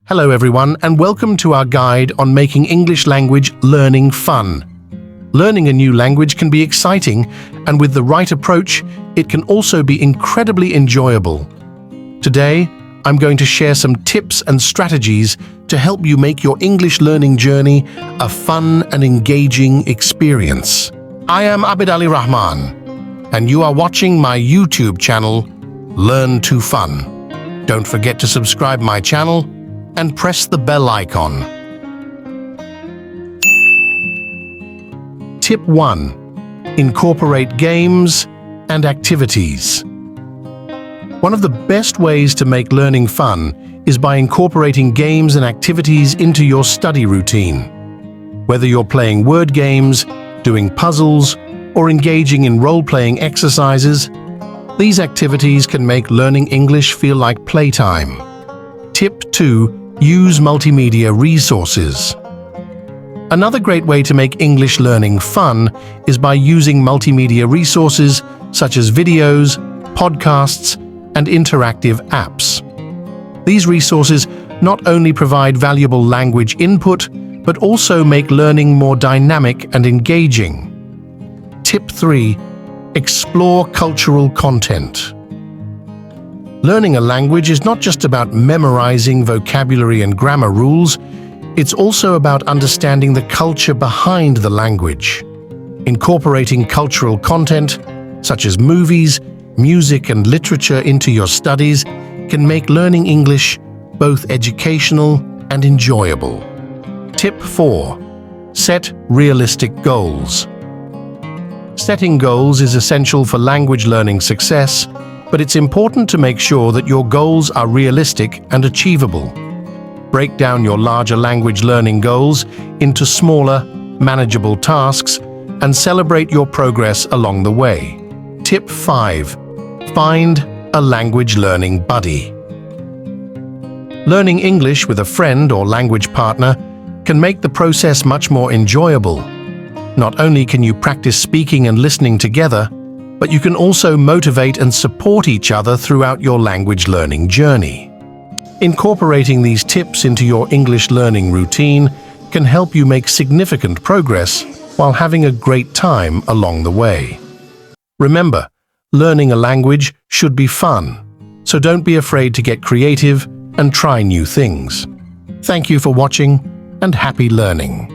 Hello everyone, and welcome to our guide on making English language learning fun. Learning a new language can be exciting, and with the right approach, it can also be incredibly enjoyable. Today, I'm going to share some tips and strategies to help you make your English learning journey a fun and engaging experience. I am Abid Ali Rahman, and you are watching my YouTube channel, Learn to Fun. Don't forget to subscribe my channel and press the bell icon. Tip 1. Incorporate games and activities. One of the best ways to make learning fun is by incorporating games and activities into your study routine. Whether you're playing word games, doing puzzles, or engaging in role-playing exercises, these activities can make learning English feel like playtime. Tip 2. Use multimedia resources. Another great way to make English learning fun is by using multimedia resources such as videos, podcasts, and interactive apps. These resources not only provide valuable language input, but also make learning more dynamic and engaging. Tip 3. Explore cultural content. Learning a language is not just about memorizing vocabulary and grammar rules, it's also about understanding the culture behind the language. Incorporating cultural content, such as movies, music, and literature into your studies can make learning English both educational and enjoyable. Tip 4. Set realistic goals. Setting goals is essential for language learning success, but it's important to make sure that your goals are realistic and achievable. Break down your larger language learning goals into smaller, manageable tasks and celebrate your progress along the way. Tip 5. Find a language learning buddy. Learning English with a friend or language partner can make the process much more enjoyable. Not only can you practice speaking and listening together, but you can also motivate and support each other throughout your language learning journey. Incorporating these tips into your English learning routine can help you make significant progress while having a great time along the way. Remember, learning a language should be fun, so don't be afraid to get creative and try new things. Thank you for watching, and happy learning.